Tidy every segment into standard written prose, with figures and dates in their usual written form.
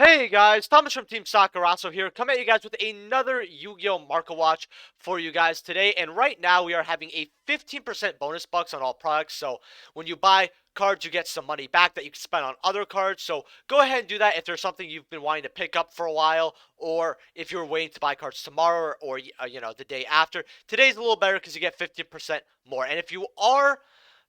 Hey guys, Thomas from Team Sakurazo here, coming at you guys with another Yu-Gi-Oh! Market Watch for you guys today. And right now we are having a 15% bonus bucks on all products. So when you buy cards, you get some money back that you can spend on other cards. So go ahead and do that if there's something you've been wanting to pick up for a while, or if you're waiting to buy cards tomorrow or the day after. Today's a little better because you get 15% more. And if you are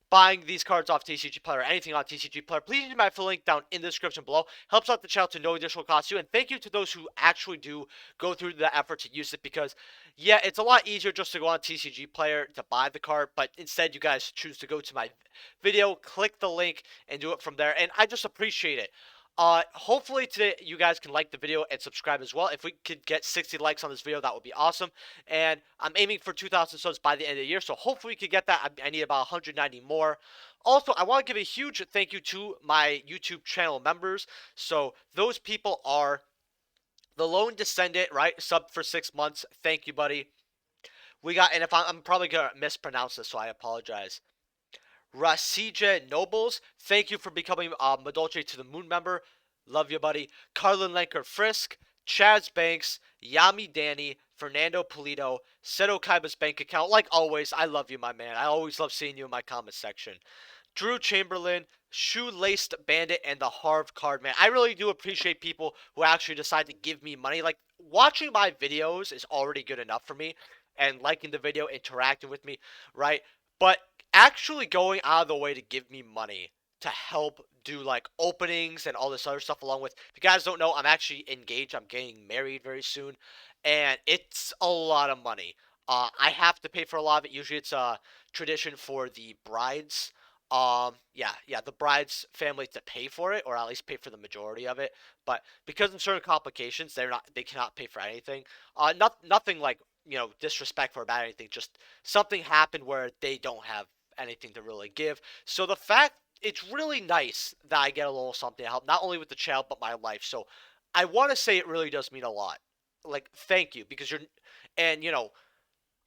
buying these cards off TCG Player or anything on TCG Player, please use my full link down in the description below. Helps out the channel to no additional cost to you. And thank you to those who actually do go through the effort to use it because, yeah, it's a lot easier just to go on TCG Player to buy the card, but instead you guys choose to go to my video, click the link, and do it from there. And I just appreciate it. Hopefully today you guys can like the video and subscribe as well. If we could get 60 likes on this video, that would be awesome. And I'm aiming for 2,000 subs by the end of the year, so hopefully we could get that. I need about 190 more. Also, I want to give a huge thank you to my YouTube channel members. So those people are the Lone Descendant, right? Sub for 6 months. Thank you, buddy. We got, and if I'm probably gonna mispronounce this, so I apologize. Rasija Nobles, thank you for becoming Madolce to the Moon member. Love you, buddy. Carlin Lenker Frisk, Chaz Banks, Yami Danny, Fernando Polito, Seto Kaiba's bank account. Like always, I love you, my man. I always love seeing you in my comment section. Drew Chamberlain, Shoelaced Bandit, and the Harv Card Man. I really do appreciate people who actually decide to give me money. Like, watching my videos is already good enough for me, and liking the video, interacting with me, right? But actually going out of the way to give me money to help do like openings and all this other stuff along with, if you guys don't know, I'm actually engaged. I'm getting married very soon, and it's a lot of money. I have to pay for a lot of it. Usually it's a tradition for the brides. Yeah, the bride's family to pay for it, or at least pay for the majority of it. But because of certain complications, they cannot pay for anything. Nothing like disrespectful or bad or anything. Just something happened where they don't have anything to really give. So the fact it's really nice that I get a little something to help, not only with the child but my life. So I want to say it really does mean a lot. Like, thank you, because and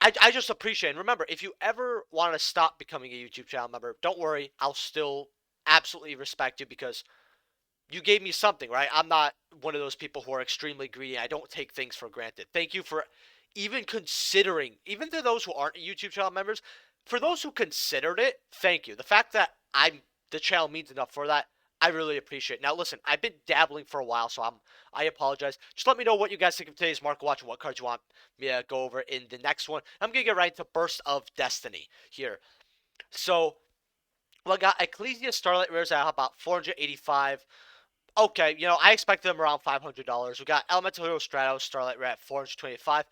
I just appreciate it. And remember, if you ever want to stop becoming a YouTube channel member, don't worry. I'll still absolutely respect you because you gave me something, right? I'm not one of those people who are extremely greedy. I don't take things for granted. Thank you for even considering, even to those who aren't YouTube channel members, for those who considered it, thank you. The fact that the channel means enough for that, I really appreciate it. Now, listen, I've been dabbling for a while, so I apologize. Just let me know what you guys think of today's Market Watch and what cards you want me to go over in the next one. I'm going to get right into Burst of Destiny here. So, we got Ecclesia Starlight Rares at about 485. Okay, I expected them around $500. We got Elemental Hero Stratos Starlight Rare at 425.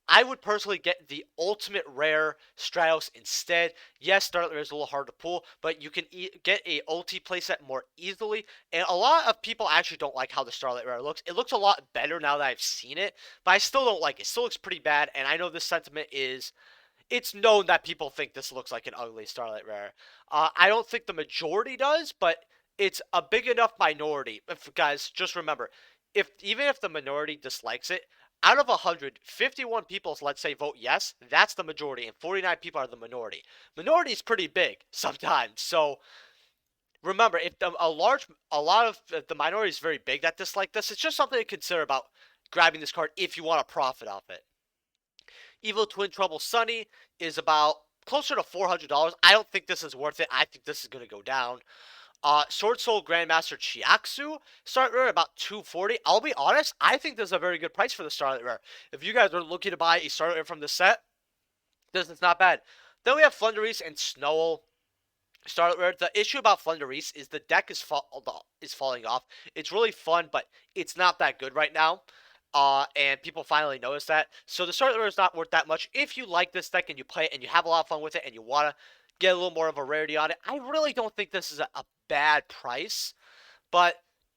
I would personally get the ultimate rare Stratos instead. Yes, Starlight Rare is a little hard to pull, but you can get a ulti playset more easily. And a lot of people actually don't like how the Starlight Rare looks. It looks a lot better now that I've seen it, but I still don't like it. It still looks pretty bad, and I know this sentiment is it's known that people think this looks like an ugly Starlight Rare. I don't think the majority does, but it's a big enough minority. If guys, just remember, if even if the minority dislikes it, out of 100, 51 people, let's say, vote yes, that's the majority, and 49 people are the minority. Minority is pretty big sometimes. So remember, if a lot of the minority is very big that dislike this, it's just something to consider about grabbing this card if you want to profit off it. Evil Twin Trouble Sunny is about closer to $400. I don't think this is worth it. I think this is going to go down. Sword Soul Grandmaster Chiaxu Starlight Rare about 240. I'll be honest, I think this is a very good price for the Starlight Rare. If you guys are looking to buy a Starlight Rare from the set, this is not bad. Then we have Flundereese and Snowell Starlight Rare. The issue about Flundereese is the deck is falling off. It's really fun, but it's not that good right now. And people finally notice that. So the Starlight Rare is not worth that much. If you like this deck and you play it and you have a lot of fun with it and you want to get a little more of a rarity on it, I really don't think this is a bad price. But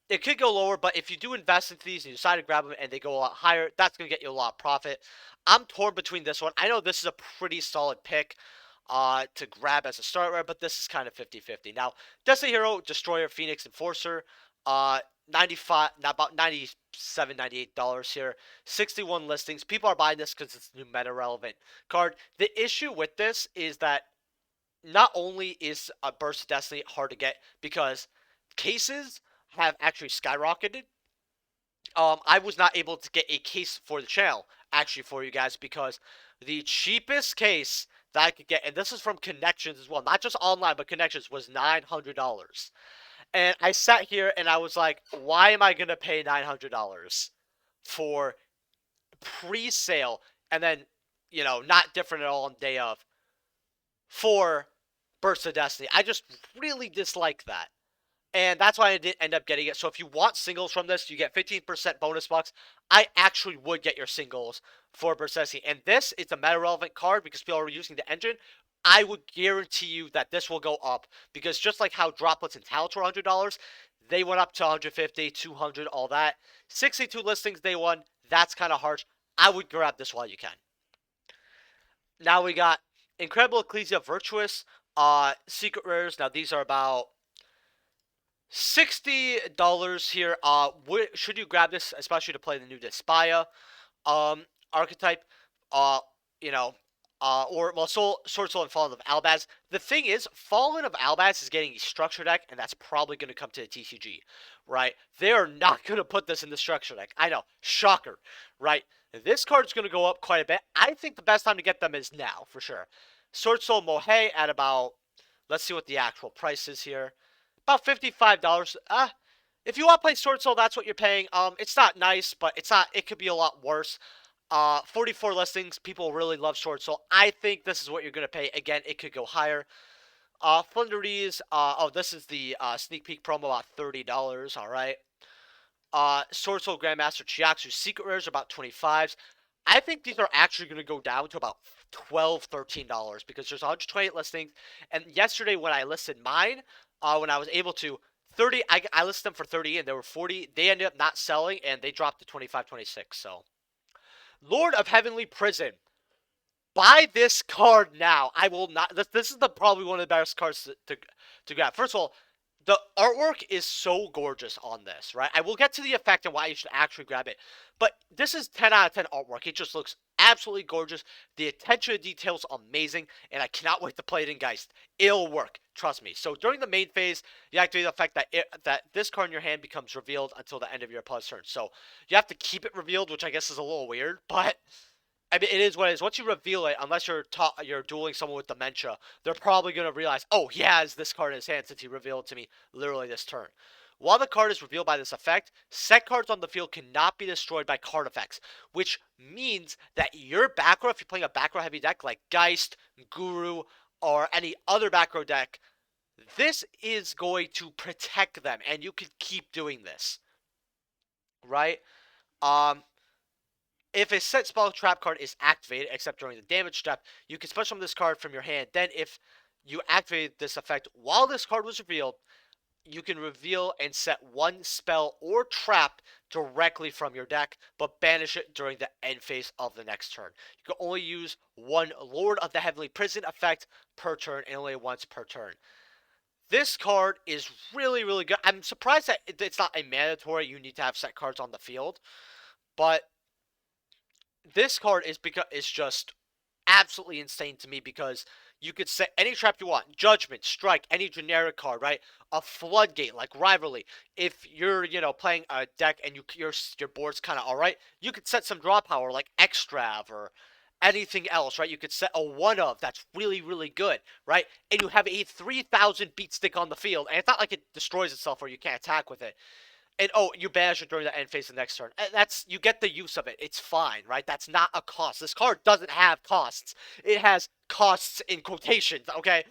it could go lower. But if you do invest into these and you decide to grab them and they go a lot higher, that's going to get you a lot of profit. I'm torn between this one. I know this is a pretty solid pick to grab as a Starlight Rare, but this is kind of 50-50. Now, Destiny Hero, Destroyer, Phoenix, Enforcer, 95, about $97, $98 here. 61 listings. People are buying this because it's a new meta relevant card. The issue with this is that not only is a Burst of Destiny hard to get because cases have actually skyrocketed, I was not able to get a case for the channel actually for you guys because the cheapest case that I could get, and this is from Connections as well, not just online but Connections, was $900. And I sat here and I was like, why am I gonna pay $900 for pre-sale and then not different at all on day of for Burst of Destiny? I just really dislike that. And that's why I didn't end up getting it. So if you want singles from this, you get 15% bonus bucks. I actually would get your singles for Berserk. And this is a meta-relevant card because people are using the engine. I would guarantee you that this will go up because just like how droplets and talents were $100, they went up to 150, 200, all that. 62 listings day one. That's kind of harsh. I would grab this while you can. Now we got Incredible Ecclesia Virtuous, Secret Rares. Now these are about $60 here. Should you grab this, especially to play the new Despia archetype? Uh, you know, or well, Sword Soul and Fallen of Albaz. The thing is, Fallen of Albaz is getting a structure deck, and that's probably going to come to the TCG, right? They are not going to put this in the structure deck. I know, shocker, right? This card's going to go up quite a bit. I think the best time to get them is now, for sure. Sword Soul Mohei at about, let's see what the actual price is here. About $55. If you want to play Sword Soul, that's what you're paying. It's not nice, but it's not. It could be a lot worse. 44 listings. People really love Sword Soul. I think this is what you're gonna pay. Again, it could go higher. Flunderies. Oh, this is the sneak peek promo, about $30. All right. Sword Soul Grandmaster Chiaxu Secret Rares about 25s. I think these are actually going to go down to about $12, $13 because there's 128 listings. And yesterday when I listed mine, when I was able to 30, I listed them for 30 and there were 40. They ended up not selling and they dropped to 25, 26. So, Lord of Heavenly Prison. Buy this card now. I will not. This is probably one of the best cards to grab. First of all, the artwork is so gorgeous on this, right? I will get to the effect and why you should actually grab it. But this is 10 out of 10 artwork. It just looks absolutely gorgeous. The attention to detail is amazing, and I cannot wait to play it in Geist. It'll work, trust me. So during the main phase, you activate the effect that this card in your hand becomes revealed until the end of your opponent's turn. So you have to keep it revealed, which I guess is a little weird, but I mean, it is what it is. Once you reveal it, unless you're dueling someone with dementia, they're probably going to realize, oh, he has this card in his hand since he revealed it to me literally this turn. While the card is revealed by this effect, set cards on the field cannot be destroyed by card effects, which means that your back row, if you're playing a back row heavy deck like Geist, Guru, or any other back row deck, this is going to protect them, and you can keep doing this, right? If a set spell trap card is activated, except during the damage step, you can special summon this card from your hand. Then if you activate this effect while this card was revealed, you can reveal and set one spell or trap directly from your deck, but banish it during the end phase of the next turn. You can only use one Lord of the Heavenly Prison effect per turn, and only once per turn. This card is really, really good. I'm surprised that it's not a mandatory you need to have set cards on the field, but this card is just absolutely insane to me because you could set any trap you want. Judgment, Strike, any generic card, right? A Floodgate, like Rivalry. If you're, playing a deck and your board's kind of alright, you could set some draw power like Extrav or anything else, right? You could set a one of that's really, really good, right? And you have a 3,000 beat stick on the field, and it's not like it destroys itself or you can't attack with it. And oh, you banish it during the end phase of the next turn. That's you get the use of it. It's fine, right? That's not a cost. This card doesn't have costs. It has costs in quotations, okay?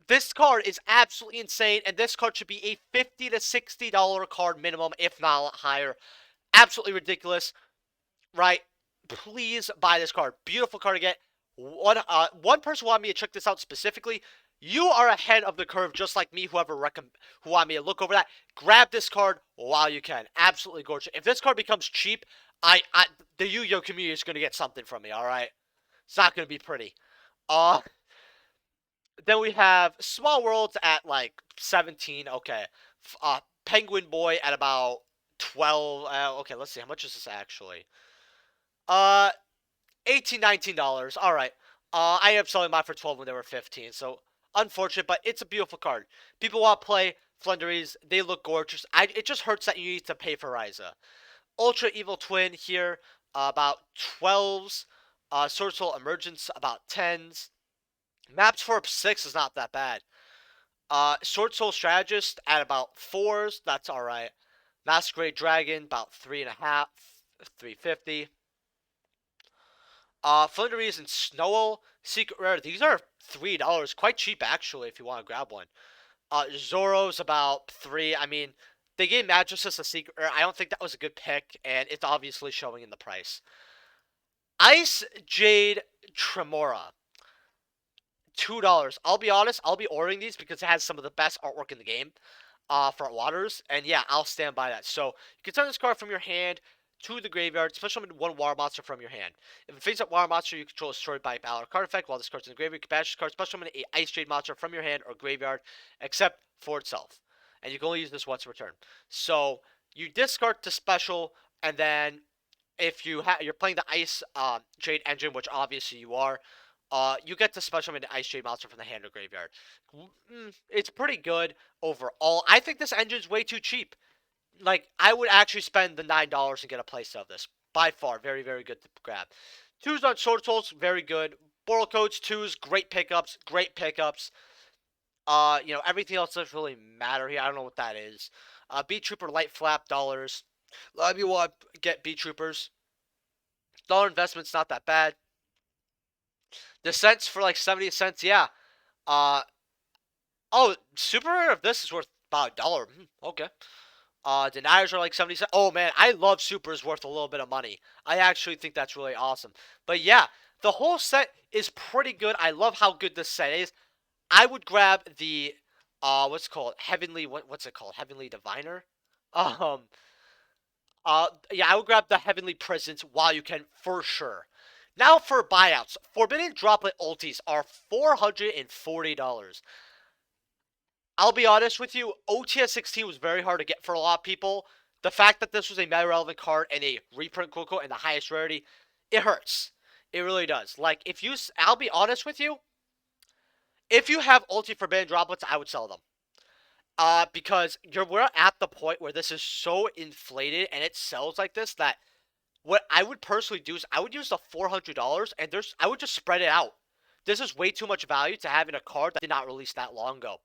This card is absolutely insane, and this card should be a $50 to $60 card minimum, if not a lot higher. Absolutely ridiculous, right? Please buy this card. Beautiful card to get. One person wanted me to check this out specifically. You are ahead of the curve, just like me. Who wanted me to look over that, grab this card while you can. Absolutely gorgeous. If this card becomes cheap, the Yu-Gi-Oh community is going to get something from me. All right, it's not going to be pretty. Then we have Small Worlds at like 17. Okay, Penguin Boy at about 12. Okay, let's see. How much is this actually? $18, $19. All right. I ended up selling mine for 12 when they were 15. So unfortunate, but it's a beautiful card. People want to play Flunderies, they look gorgeous. It just hurts that you need to pay for Ryza. Ultra Evil Twin here, about 12s. Sword Soul Emergence, about 10s. Maps for 6 is not that bad. Sword Soul Strategist at about 4s, that's alright. Masquerade Dragon, about 3.5, 350. Flunderies and Snowell, Secret Rare, these are $3. Quite cheap, actually, if you want to grab one. Zoro's about 3. I mean, they gave Magistus a Secret Rare. I don't think that was a good pick, and it's obviously showing in the price. Ice Jade Tremora, $2. I'll be honest, I'll be ordering these because it has some of the best artwork in the game for waters. And yeah, I'll stand by that. So you can send this card from your hand to the graveyard, special summon one water monster from your hand. If it face-up water monster you control is destroyed by a ballot or card effect while this card's in the graveyard, you can banish this card, special summon a Ice Jade monster from your hand or graveyard, except for itself. And you can only use this once a return. So you discard the special, and then if you're playing the Ice Jade engine, which obviously you are, you get to special summon the Ice Jade monster from the hand or graveyard. It's pretty good overall. I think this engine's way too cheap. Like, I would actually spend the $9 and get a playset of this. By far, very, very good to grab. 2s on Sword Souls, very good. Boral Codes, 2s, great pickups, great pickups. Everything else doesn't really matter here. I don't know what that is. Beat Trooper Light Flap, dollars. A lot of you want to get Beat Troopers. Dollar investment's not that bad. The cents for like 70 cents, yeah. Oh, super rare of this is worth about $1. Okay. Deniers are like 70 cents. Oh man, I love supers worth a little bit of money. I actually think that's really awesome. But yeah, the whole set is pretty good. I love how good this set is. I would grab the what's it called? What's it called? Heavenly Diviner? Um yeah, I would grab the Heavenly Prisons while you can for sure. Now for buyouts. Forbidden Droplet ultis are $440. I'll be honest with you, OTS 16 was very hard to get for a lot of people. The fact that this was a meta relevant card and a reprint quote and the highest rarity, it hurts. It really does. Like, I'll be honest with you, if you have ulti forbidden droplets, I would sell them. Because we're at the point where this is so inflated and it sells like this that what I would personally do is I would use the $400 and I would just spread it out. This is way too much value to have in a card that did not release that long ago.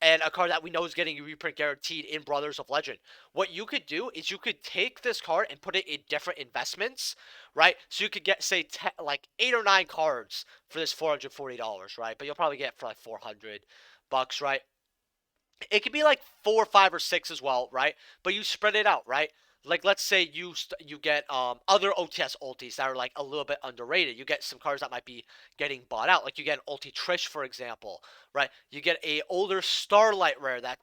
And a card that we know is getting a reprint guaranteed in Brothers of Legend. What you could do is you could take this card and put it in different investments, right? So you could get, say, like 8 or 9 cards for this $440, right? But you'll probably get it for like $400, right? It could be like 4, 5, or 6 as well, right? But you spread it out, right? Like, let's say you get other OTS ultis that are like a little bit underrated. You get some cards that might be getting bought out. Like you get an ulti Trish, for example, right? You get a older Starlight rare that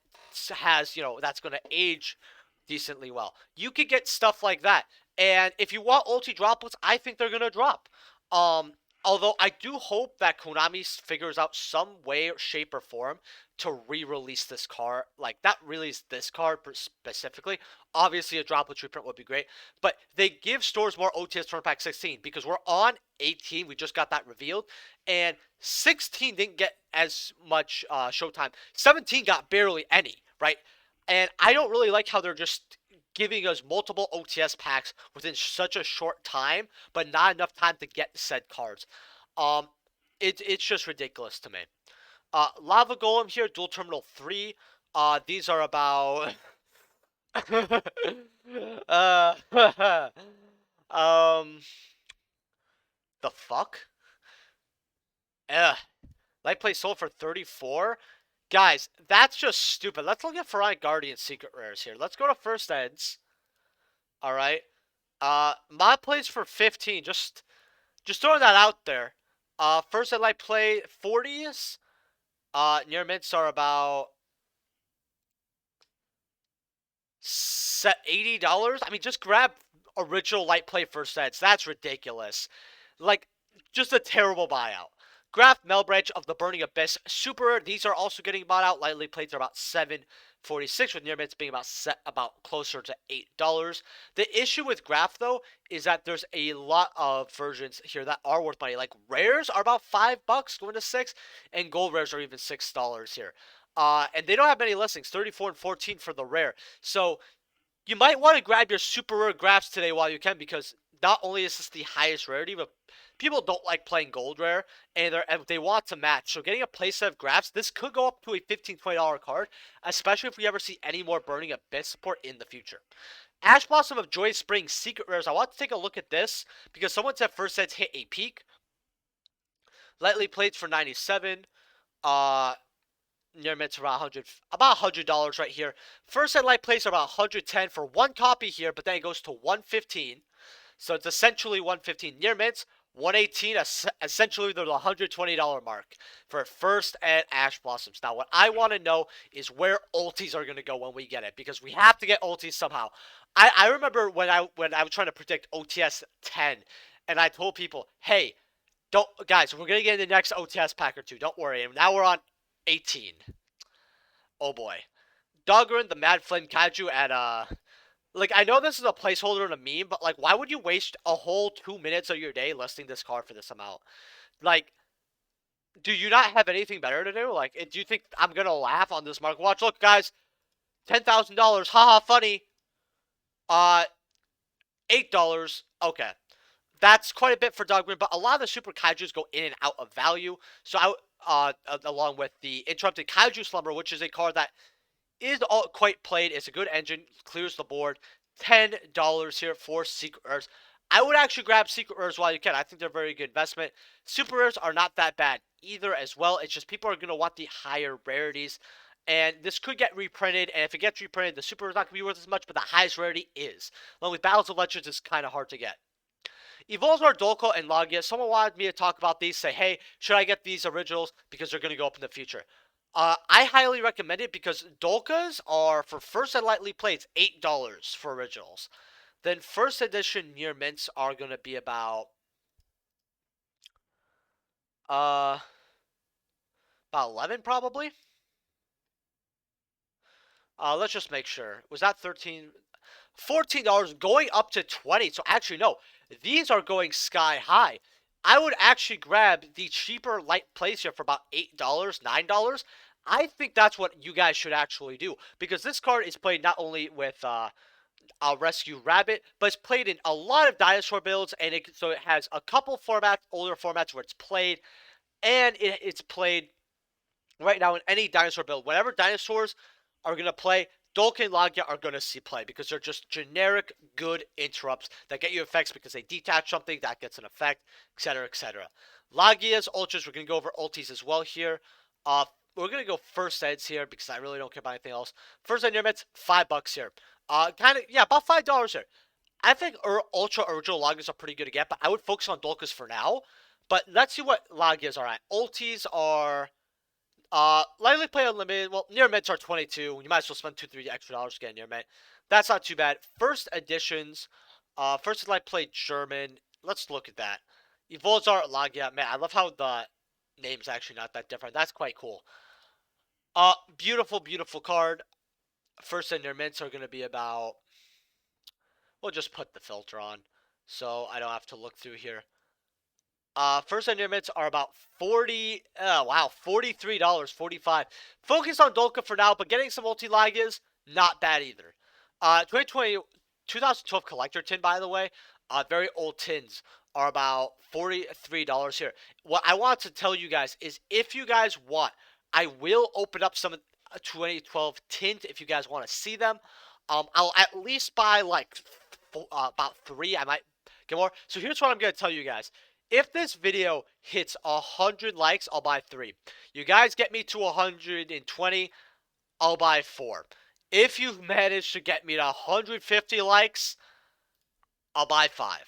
has, that's going to age decently well. You could get stuff like that. And if you want ulti droplets, I think they're going to drop. Although I do hope that Konami figures out some way, shape, or form to re-release this card, like not release this card specifically. Obviously, a droplet reprint would be great, but they give stores more OTS Turn Pack 16 because we're on 18. We just got that revealed, and 16 didn't get as much showtime. 17 got barely any, right? And I don't really like how they're just giving us multiple OTS packs within such a short time, but not enough time to get said cards. It's just ridiculous to me. Lava Golem here, Dual Terminal 3. These are about... um... The fuck? Ugh. Light Play sold for 34? Guys, that's just stupid. Let's look at Pharaonic Guardian Secret Rares here. Let's go to First Eds. Alright. Mod plays for 15. Just throwing that out there. First Ed Light Play 40s. Near mints are about $80. I mean, just grab original Light Play First Eds. That's ridiculous. Like, just a terrible buyout. Graph Melbranch of the Burning Abyss, super. These are also getting bought out. Lightly plates are about $7.46, with near mints being about closer to $8. The issue with Graph though is that there's a lot of versions here that are worth money. Like rares are about $5 going to $6, and gold rares are even $6 here. And they don't have many listings, 34 and 14 for the rare. So you might want to grab your super rare grabs today while you can, because not only is this the highest rarity, but people don't like playing gold rare, and they want to match. So getting a playset of grabs, this could go up to a $15, $20 card, especially if we ever see any more Burning Abyss support in the future. Ash Blossom of Joyous Spring Secret Rares. I want to take a look at this because someone said first sets hit a peak. Lightly plates for 97. Uh, Near mit's around 100, about $100 right here. First set light plates are about 110 for one copy here, but then it goes to 115. So it's essentially 115. Near mints, 118, essentially the $120 mark for first and Ash Blossoms. Now, what I want to know is where ultis are going to go when we get it, because we have to get ultis somehow. I remember when I was trying to predict OTS 10, and I told people, hey, don't guys, we're going to get in the next OTS pack or two. Don't worry. And now we're on 18. Oh boy. Doggerin, the Mad Flame Kaiju at like, I know this is a placeholder and a meme, but, like, why would you waste a whole 2 minutes of your day listing this card for this amount? Like, do you not have anything better to do? Like, do you think I'm gonna laugh on this market watch? Look, guys, $10,000, haha, funny. Uh, $8, okay. That's quite a bit for Dogman, but a lot of the Super Kaijus go in and out of value. So along with the Interrupted Kaiju Slumber, which is a card that is all quite played. It's a good engine, clears the board. $10 here for Secret Rares. I would actually grab Secret Rares while you can. I think they're a very good investment. Super Rares are not that bad either as well. It's just people are going to want the higher rarities. And this could get reprinted, and if it gets reprinted, the Super Rare is not going to be worth as much, but the highest rarity is. Along with Battles of Legends, it's kind of hard to get. Evolzar, Dolko, and Lagia. Someone wanted me to talk about these. Say, hey, should I get these originals because they're going to go up in the future? I highly recommend it because Dolkas are, for first and lightly plates, $8 for originals. Then first edition near mints are going to be uh about 11 probably. Let's just make sure. Was that 13? $14 going up to 20. So actually no, these are going sky high. I would actually grab the cheaper light plates here for about $8, $9. I think that's what you guys should actually do, because this card is played not only with Rescue Rabbit, but it's played in a lot of Dinosaur builds, and so it has a couple older formats where it's played, and it's played right now in any Dinosaur build. Whatever dinosaurs are going to play, Dolken and Lagia are going to see play because they're just generic good interrupts that get you effects because they detach something that gets an effect, etc., etc. Lagia's ultras, we're going to go over ultis as well here. We're going to go first eds here because I really don't care about anything else. First ed near mit's, $5 here. Yeah, about $5 here. I think Ultra Original Lagias are pretty good to get, but I would focus on Dolkas for now. But let's see what Lagias are at. Ultis are lightly play unlimited. Well, near mints are 22. You might as well spend $2-3 extra dollars to get a near mint. That's not too bad. First editions. First light play German. Let's look at that. Evolzar Lagia. Man, I love how the name's actually not that different. That's quite cool. Beautiful, beautiful card. First and near mints are going to be about. We'll just put the filter on, so I don't have to look through here. First and near mints are about 40. Wow, $43, 45. Focus on Dolka for now, but getting some multi-Lagias, not bad either. 2012 collector tin, by the way. Very old tins are about $43 here. What I want to tell you guys is, if you guys want, I will open up some 2012 tins if you guys want to see them. I'll at least buy like about 3. I might get more. So here's what I'm going to tell you guys. If this video hits 100 likes, I'll buy 3. You guys get me to 120, I'll buy 4. If you've managed to get me to 150 likes, I'll buy 5.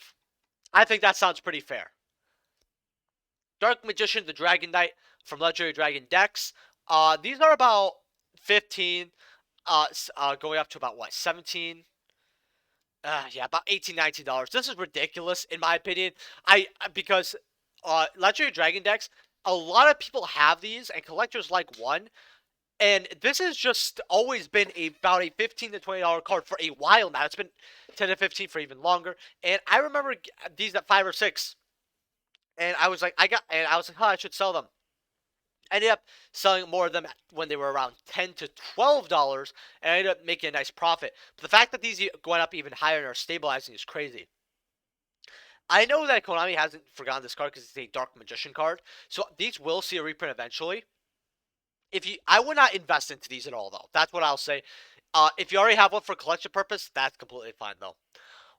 I think that sounds pretty fair. Dark Magician, the Dragon Knight from Legendary Dragon decks. These are about 15, going up to about, what, 17? Yeah, about $18, $19. This is ridiculous, in my opinion. Because Legendary Dragon decks, a lot of people have these, and collectors like one. And this has just always been about a $15 to $20 card for a while now. It's been 10 to 15 for even longer. And I remember these at 5 or 6. And I was like, I was like, huh, I should sell them. I ended up selling more of them when they were around $10 to $12, and I ended up making a nice profit. But the fact that these going up even higher and are stabilizing is crazy. I know that Konami hasn't forgotten this card because it's a Dark Magician card, so these will see a reprint eventually. I would not invest into these at all, though. That's what I'll say. If you already have one for collection purpose, that's completely fine, though.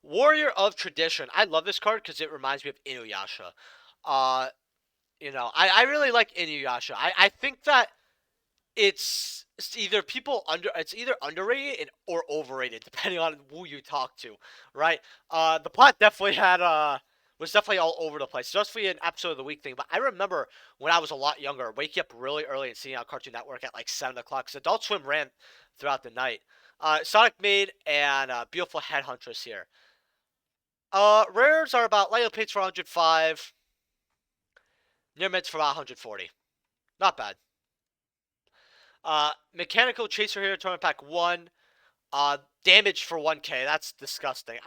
Warrior of Tradition. I love this card because it reminds me of Inuyasha. Uh, I really like Inuyasha. I think that it's either underrated or overrated depending on who you talk to, right? The plot definitely had was definitely all over the place, just for an episode of the week thing. But I remember when I was a lot younger, waking up really early and seeing on Cartoon Network at like 7 o'clock. Because Adult Swim ran throughout the night. Sonic Maid and Beautiful Headhuntress here. Rares are about Light Pates for 105, near mids for about 140. Not bad. Mechanical Chaser here, tournament pack 1. Damage for 1K. That's disgusting.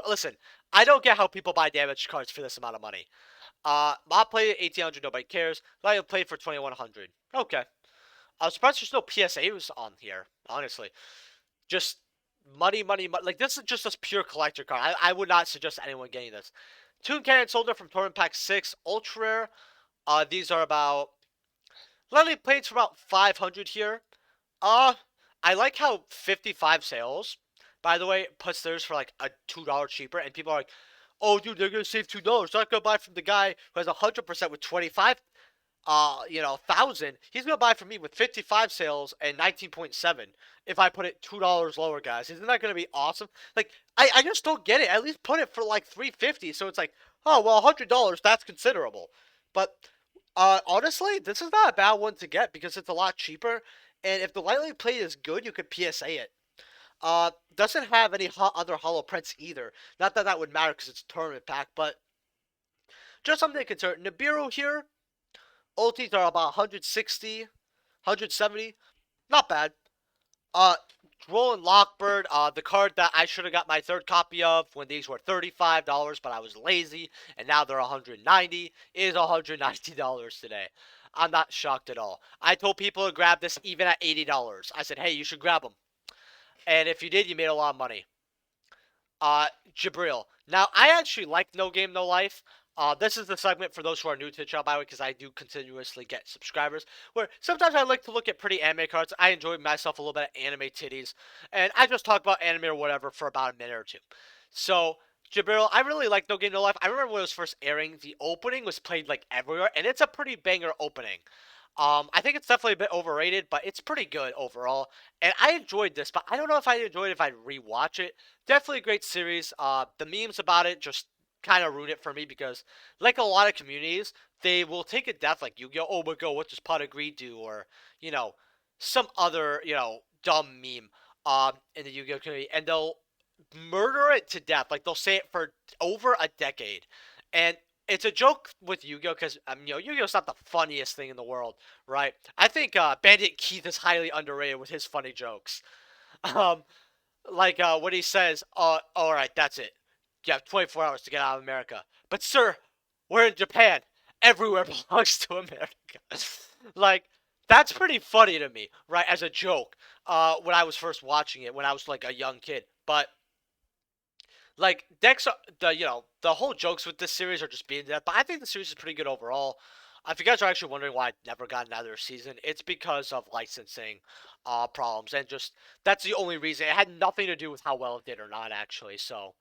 Listen, I don't get how people buy damage cards for this amount of money. Mob play 1800, nobody cares. Light play for 2100. Okay. I was surprised there's no PSAs on here, honestly. Just money, money, money. Like, this is just a pure collector card. I would not suggest anyone getting this. Toon Cannon Soldier from Tournament Pack 6. Ultra Rare. These are about... Lightly plates for about 500 here. I like how 55 sales, by the way, puts theirs for like a $2 cheaper, and people are like, "Oh, dude, they're gonna save $2. They're not gonna buy from the guy who has 100% with 25, 1,000. He's gonna buy from me with 55 sales and 19.7. If I put it $2 lower, guys, isn't that gonna be awesome? Like, I just don't get it. At least put it for like 350. So it's like, oh well, $100. That's considerable, but honestly, this is not a bad one to get because it's a lot cheaper. And if the lightly plate is good, you could PSA it. Doesn't have any other hollow prints either. Not that that would matter because it's a tournament pack, but just something to consider. Nibiru here, ultis are about 160, 170. Not bad. Uh, Roland Lockbird, the card that I should have got my third copy of when these were $35, but I was lazy, and now they're 190, is $190 today. I'm not shocked at all. I told people to grab this even at $80. I said, hey, you should grab them. And if you did, you made a lot of money. Jabril. Now, I actually like No Game, No Life. This is the segment for those who are new to the channel, by the way, because I do continuously get subscribers, where sometimes I like to look at pretty anime cards. I enjoy myself a little bit of anime titties, and I just talk about anime or whatever for about a minute or two. So, Jabril, I really like No Game, No Life. I remember when it was first airing, the opening was played, like, everywhere, and it's a pretty banger opening. I think it's definitely a bit overrated, but it's pretty good overall. And I enjoyed this, but I don't know if I enjoyed it if I'd rewatch it. Definitely a great series. The memes about it just kind of ruin it for me because, like a lot of communities, they will take a death like Yu-Gi-Oh! Oh my god, what does Pot Agree do? Or, some other, dumb meme in the Yu-Gi-Oh! Community, and they'll murder it to death. Like, they'll say it for over a decade. And it's a joke with Yu-Gi-Oh! Because, Yu-Gi-Oh's not the funniest thing in the world, right? I think Bandit Keith is highly underrated with his funny jokes. Um, what he says, all right, that's it. You have 24 hours to get out of America. But, sir, we're in Japan. Everywhere belongs to America. like, that's pretty funny to me, right, as a joke, when I was first watching it, when I was, like, a young kid. But like decks, the whole jokes with this series are just being that. But I think the series is pretty good overall. If you guys are actually wondering why I never got another season, it's because of licensing problems, and just that's the only reason. It had nothing to do with how well it did or not, actually. So,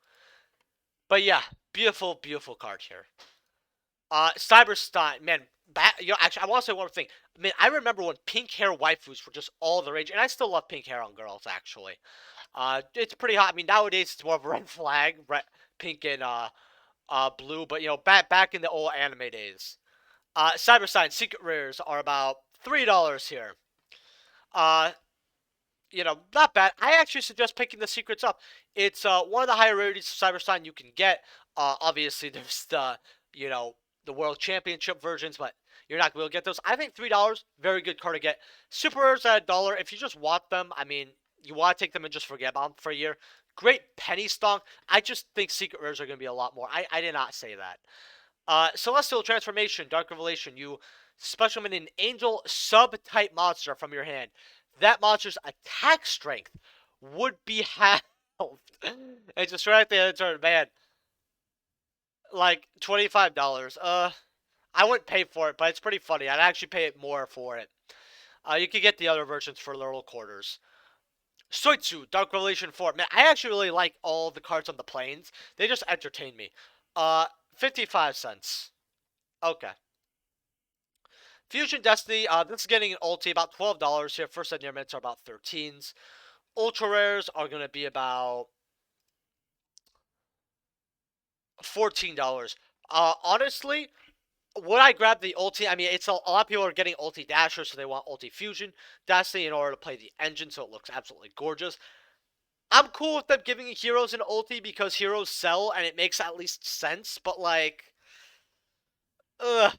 but yeah, beautiful, beautiful card here. Cyberstein, man. Actually, I want to say one more thing. I mean, I remember when pink hair waifus were just all the rage, and I still love pink hair on girls, actually. It's pretty hot. I mean, nowadays it's more of a red flag, pink and blue. But back in the old anime days, Cyber Sign secret rares are about $3 here. Uh, not bad. I actually suggest picking the secrets up. It's one of the higher rarities of Cyber Sign you can get. Obviously there's the World Championship versions, but you're not going to get those. I think $3, very good card to get. Super rares at $1. If you just want them, I mean, you want to take them and just forget about them for a year. Great penny stock. I just think secret rares are going to be a lot more. I did not say that. Celestial Transformation, Dark Revelation. You special summon an angel sub-type monster from your hand. That monster's attack strength would be halved. And just right at the end of the turn, man. Like $25. I wouldn't pay for it, but it's pretty funny. I'd actually pay it more for it. You could get the other versions for little quarters. Soitsu, Dark Revelation 4. Man, I actually really like all the cards on the planes. They just entertain me. 55 cents. Okay. Fusion Destiny, this is getting an ulti, about $12 here. First and near mints are about 13s. Ultra rares are going to be about $14. Honestly, would I grab the ulti? I mean, it's a lot of people are getting ulti dasher, so they want ulti fusion Destiny in order to play the engine, so it looks absolutely gorgeous. I'm cool with them giving heroes an ulti because heroes sell and it makes at least sense, but like, ugh.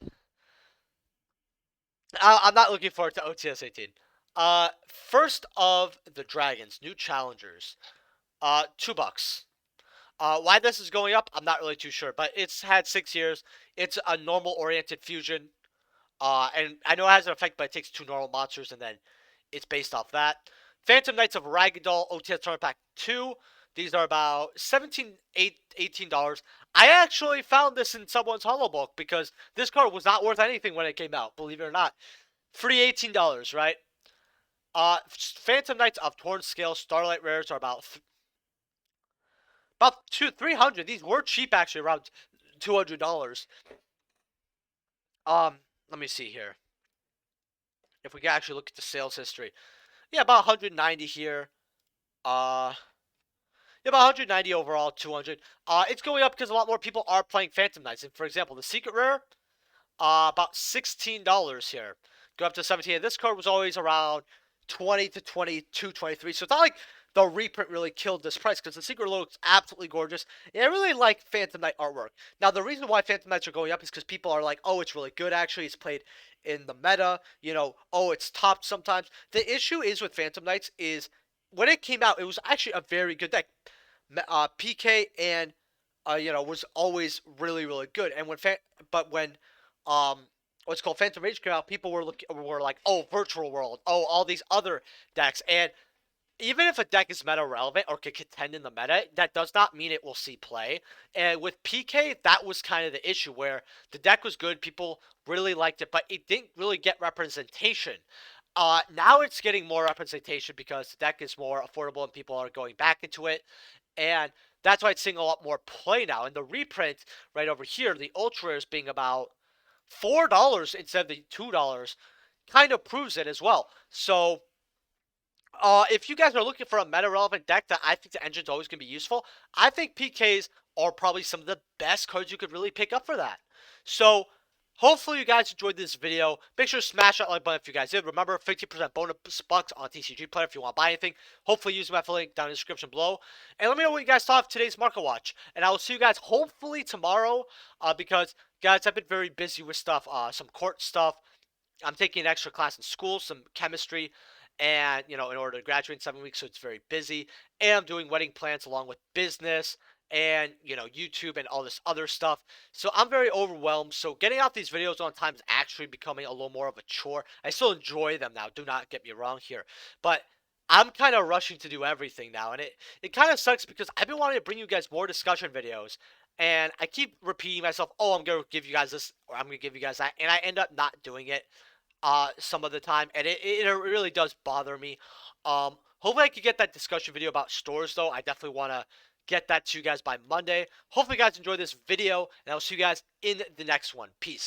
I'm not looking forward to OTS 18. First of the Dragons, new challengers. $2. Why this is going up, I'm not really too sure, but it's had 6 years. It's a normal-oriented fusion. And I know it has an effect, but it takes 2 normal monsters, and then it's based off that. Phantom Knights of Ragdoll OTS Tournament Pack 2. These are about $18. I actually found this in someone's holo book because this card was not worth anything when it came out, believe it or not. Free $18, right? Phantom Knights of Torn Scale Starlight Rares are about 300. These were cheap actually, around $200. Let me see here. If we can actually look at the sales history. Yeah, about 190 here. Yeah, about 190 overall, 200. It's going up because a lot more people are playing Phantom Knights. And for example, the Secret Rare, about $16 here. Go up to 17. This card was always around 20 to 22, 23. So it's not like the reprint really killed this price because the Secret looks absolutely gorgeous. And I really like Phantom Knight artwork. Now, the reason why Phantom Knights are going up is because people are like, oh, it's really good, actually. It's played in the meta. You know, oh, it's topped sometimes. The issue is with Phantom Knights is when it came out, it was actually a very good deck. PK and, was always really, really good. And when what's called Phantom Rage came out, people were like, oh, Virtual World, oh, all these other decks. And even if a deck is meta relevant or can contend in the meta, that does not mean it will see play. And with PK, that was kind of the issue where the deck was good, people really liked it, but it didn't really get representation. Now it's getting more representation because the deck is more affordable and people are going back into it. And that's why it's seeing a lot more play now. And the reprint right over here, the Ultra Rares being about $4 instead of the $2, kind of proves it as well. So if you guys are looking for a meta-relevant deck that I think the engine's always going to be useful, I think PKs are probably some of the best cards you could really pick up for that. So, hopefully you guys enjoyed this video. Make sure to smash that like button if you guys did. Remember, 50% bonus bucks on TCG Player if you want to buy anything. Hopefully use my affiliate link down in the description below. And let me know what you guys thought of today's Market Watch. And I will see you guys hopefully tomorrow because, guys, I've been very busy with stuff, some court stuff. I'm taking an extra class in school, some chemistry, and, in order to graduate in 7 weeks, so it's very busy. And I'm doing wedding plans along with business and, YouTube and all this other stuff. So I'm very overwhelmed. So getting out these videos on time is actually becoming a little more of a chore. I still enjoy them now. Do not get me wrong here. But I'm kind of rushing to do everything now. And it kind of sucks because I've been wanting to bring you guys more discussion videos. And I keep repeating myself, oh, I'm going to give you guys this, or I'm going to give you guys that. And I end up not doing it some of the time. And it really does bother me. Hopefully I can get that discussion video about stores, though. I definitely want to get that to you guys by Monday. Hopefully you guys enjoyed this video. And I'll see you guys in the next one. Peace.